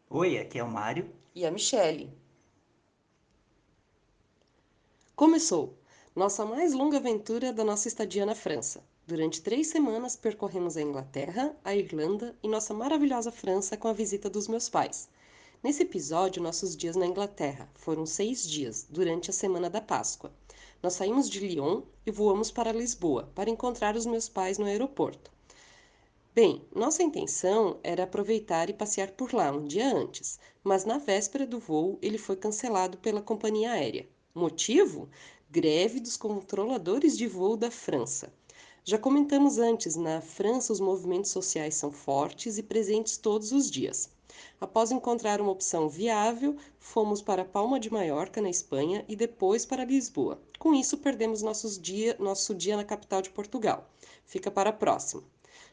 Oi, aqui é o Mário. E a Michele. Começou nossa mais longa aventura da nossa estadia na França. Durante 3 semanas percorremos a Inglaterra, a Irlanda e nossa maravilhosa França com a visita dos meus pais. Nesse episódio, nossos dias na Inglaterra foram 6 dias, durante a semana da Páscoa. Nós saímos de Lyon e voamos para Lisboa para encontrar os meus pais no aeroporto. Bem, nossa intenção era aproveitar e passear por lá um dia antes, mas na véspera do voo ele foi cancelado pela companhia aérea. Motivo? Greve dos controladores de voo da França. Já comentamos antes, na França os movimentos sociais são fortes e presentes todos os dias. Após encontrar uma opção viável, fomos para Palma de Maiorca, na Espanha, e depois para Lisboa. Com isso, perdemos nosso dia na capital de Portugal. Fica para a próxima.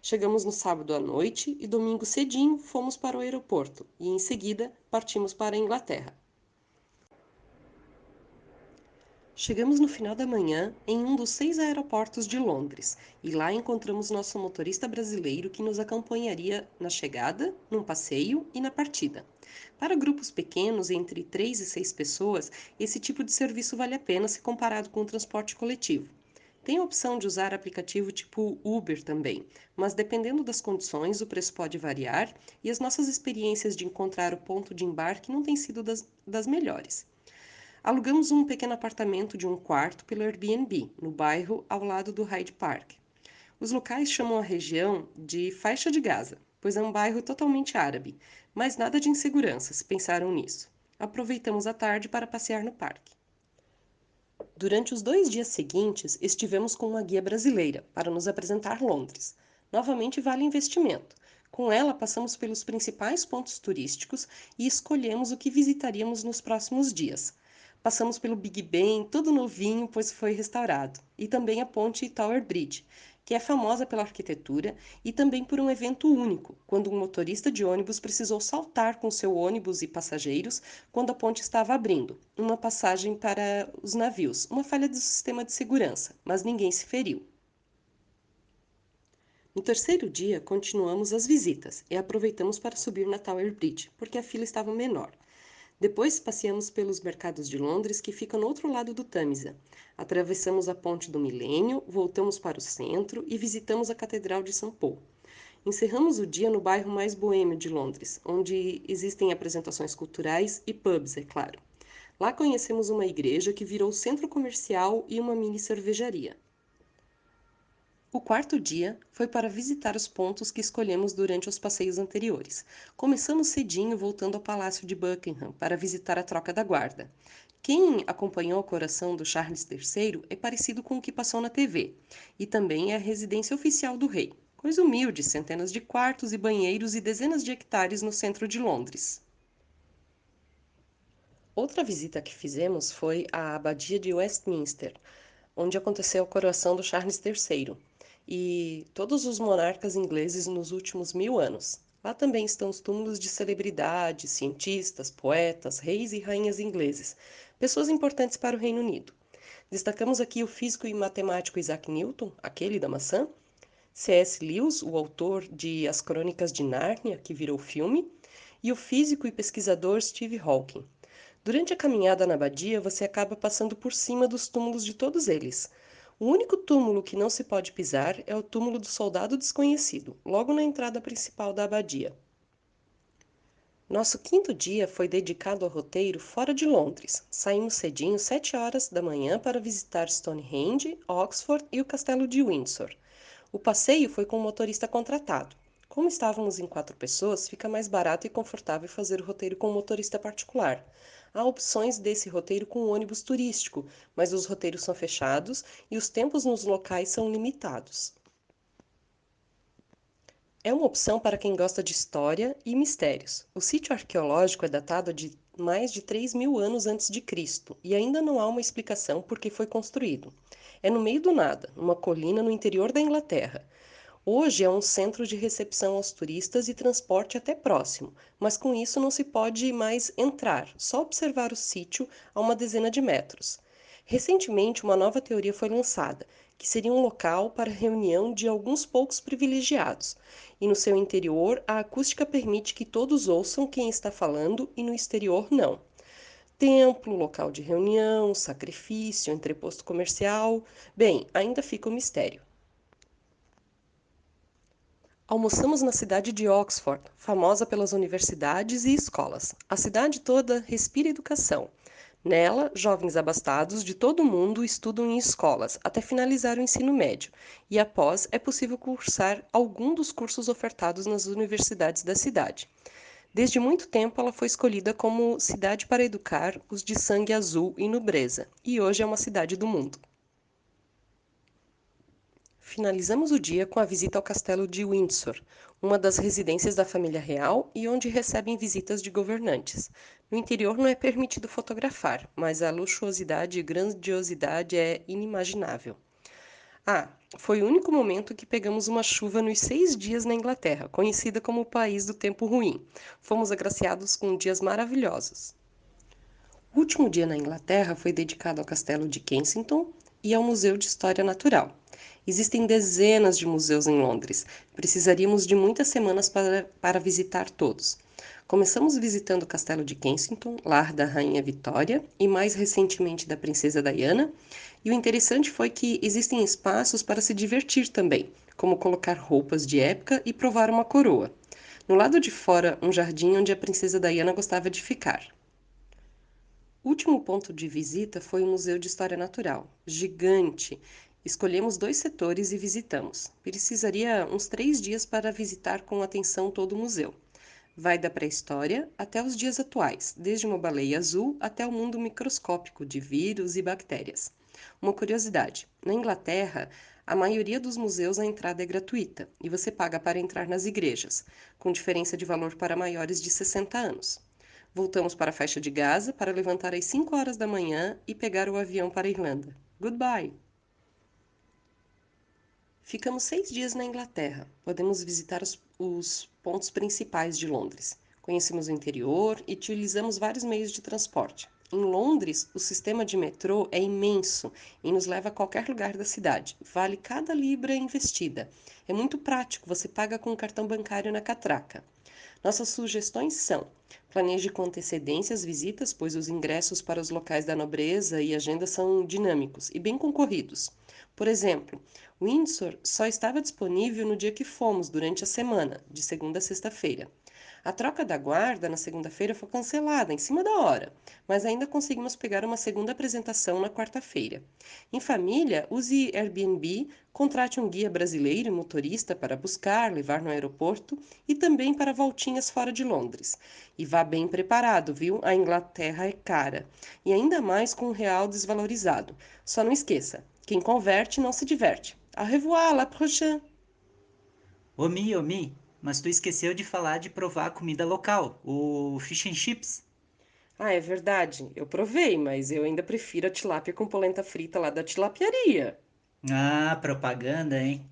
Chegamos no sábado à noite e domingo cedinho fomos para o aeroporto e em seguida partimos para a Inglaterra. Chegamos no final da manhã em um dos 6 aeroportos de Londres e lá encontramos nosso motorista brasileiro que nos acompanharia na chegada, num passeio e na partida. Para grupos pequenos, entre 3 e 6 pessoas, esse tipo de serviço vale a pena se comparado com o transporte coletivo. Tem a opção de usar aplicativo tipo Uber também, mas dependendo das condições, o preço pode variar e as nossas experiências de encontrar o ponto de embarque não têm sido das melhores. Alugamos um pequeno apartamento de um quarto pelo Airbnb, no bairro ao lado do Hyde Park. Os locais chamam a região de Faixa de Gaza, pois é um bairro totalmente árabe, mas nada de insegurança, se pensaram nisso. Aproveitamos a tarde para passear no parque. Durante os 2 dias seguintes, estivemos com uma guia brasileira para nos apresentar Londres. Novamente vale investimento. Com ela, passamos pelos principais pontos turísticos e escolhemos o que visitaríamos nos próximos dias. Passamos pelo Big Ben, todo novinho, pois foi restaurado, e também a ponte Tower Bridge, que é famosa pela arquitetura e também por um evento único, quando um motorista de ônibus precisou saltar com seu ônibus e passageiros quando a ponte estava abrindo, uma passagem para os navios, uma falha do sistema de segurança, mas ninguém se feriu. No terceiro dia, continuamos as visitas e aproveitamos para subir na Tower Bridge, porque a fila estava menor. Depois passeamos pelos mercados de Londres, que ficam no outro lado do Tâmisa. Atravessamos a Ponte do Milênio, voltamos para o centro e visitamos a Catedral de São Paulo. Encerramos o dia no bairro mais boêmio de Londres, onde existem apresentações culturais e pubs, é claro. Lá conhecemos uma igreja que virou centro comercial e uma mini cervejaria. O quarto dia foi para visitar os pontos que escolhemos durante os passeios anteriores. Começamos cedinho voltando ao Palácio de Buckingham para visitar a troca da guarda. Quem acompanhou a coroação do Charles III é parecido com o que passou na TV, e também é a residência oficial do rei. Coisa humilde, centenas de quartos e banheiros e dezenas de hectares no centro de Londres. Outra visita que fizemos foi à Abadia de Westminster, onde aconteceu a coroação do Charles III e todos os monarcas ingleses nos últimos 1000 anos. Lá também estão os túmulos de celebridades, cientistas, poetas, reis e rainhas ingleses, pessoas importantes para o Reino Unido. Destacamos aqui o físico e matemático Isaac Newton, aquele da maçã, C.S. Lewis, o autor de As Crônicas de Nárnia, que virou filme, e o físico e pesquisador Steve Hawking. Durante a caminhada na abadia, você acaba passando por cima dos túmulos de todos eles. O único túmulo que não se pode pisar é o túmulo do soldado desconhecido, logo na entrada principal da abadia. Nosso quinto dia foi dedicado ao roteiro fora de Londres. Saímos cedinho, 7 horas da manhã, para visitar Stonehenge, Oxford e o Castelo de Windsor. O passeio foi com um motorista contratado. Como estávamos em 4 pessoas, fica mais barato e confortável fazer o roteiro com um motorista particular. Há opções desse roteiro com ônibus turístico, mas os roteiros são fechados e os tempos nos locais são limitados. É uma opção para quem gosta de história e mistérios. O sítio arqueológico é datado de mais de 3.000 anos antes de Cristo e ainda não há uma explicação por que foi construído. É no meio do nada, numa colina no interior da Inglaterra. Hoje é um centro de recepção aos turistas e transporte até próximo, mas com isso não se pode mais entrar, só observar o sítio a uma dezena de metros. Recentemente, uma nova teoria foi lançada, que seria um local para reunião de alguns poucos privilegiados, e no seu interior a acústica permite que todos ouçam quem está falando e no exterior não. Templo, local de reunião, sacrifício, entreposto comercial. Bem, ainda fica o mistério. Almoçamos na cidade de Oxford, famosa pelas universidades e escolas. A cidade toda respira educação. Nela, jovens abastados de todo o mundo estudam em escolas até finalizar o ensino médio, e após é possível cursar algum dos cursos ofertados nas universidades da cidade. Desde muito tempo, ela foi escolhida como cidade para educar os de sangue azul e nobreza, e hoje é uma cidade do mundo. Finalizamos o dia com a visita ao castelo de Windsor, uma das residências da família real e onde recebem visitas de governantes. No interior não é permitido fotografar, mas a luxuosidade e grandiosidade é inimaginável. Ah, foi o único momento que pegamos uma chuva nos 6 dias na Inglaterra, conhecida como o país do tempo ruim. Fomos agraciados com dias maravilhosos. O último dia na Inglaterra foi dedicado ao Castelo de Kensington e ao Museu de História Natural. Existem dezenas de museus em Londres. Precisaríamos de muitas semanas para visitar todos. Começamos visitando o Castelo de Kensington, lar da Rainha Vitória e mais recentemente da Princesa Diana. E o interessante foi que existem espaços para se divertir também, como colocar roupas de época e provar uma coroa. No lado de fora, um jardim onde a Princesa Diana gostava de ficar. O último ponto de visita foi o Museu de História Natural, gigante. Escolhemos 2 setores e visitamos. Precisaria uns 3 dias para visitar com atenção todo o museu. Vai da pré-história até os dias atuais, desde uma baleia azul até o mundo microscópico de vírus e bactérias. Uma curiosidade: na Inglaterra, a maioria dos museus a entrada é gratuita e você paga para entrar nas igrejas, com diferença de valor para maiores de 60 anos. Voltamos para a faixa de Gaza para levantar às 5 horas da manhã e pegar o avião para a Irlanda. Goodbye! Ficamos 6 dias na Inglaterra. Podemos visitar os pontos principais de Londres. Conhecemos o interior e utilizamos vários meios de transporte. Em Londres, o sistema de metrô é imenso e nos leva a qualquer lugar da cidade. Vale cada libra investida. É muito prático, você paga com o cartão bancário na catraca. Nossas sugestões são: planeje com antecedência as visitas, pois os ingressos para os locais da nobreza e agenda são dinâmicos e bem concorridos. Por exemplo, Windsor só estava disponível no dia que fomos, durante a semana, de segunda a sexta-feira. A troca da guarda na segunda-feira foi cancelada em cima da hora, mas ainda conseguimos pegar uma segunda apresentação na quarta-feira. Em família, use Airbnb, contrate um guia brasileiro e motorista para buscar, levar no aeroporto e também para voltinhas fora de Londres. E vá bem preparado, viu? A Inglaterra é cara. E ainda mais com o real desvalorizado. Só não esqueça, quem converte não se diverte. Au revoir, à la prochaine! Ô Mi, mas tu esqueceu de falar de provar a comida local, o fish and chips. Ah, é verdade. Eu provei, mas eu ainda prefiro a tilápia com polenta frita lá da tilapiaria. Ah, propaganda, hein?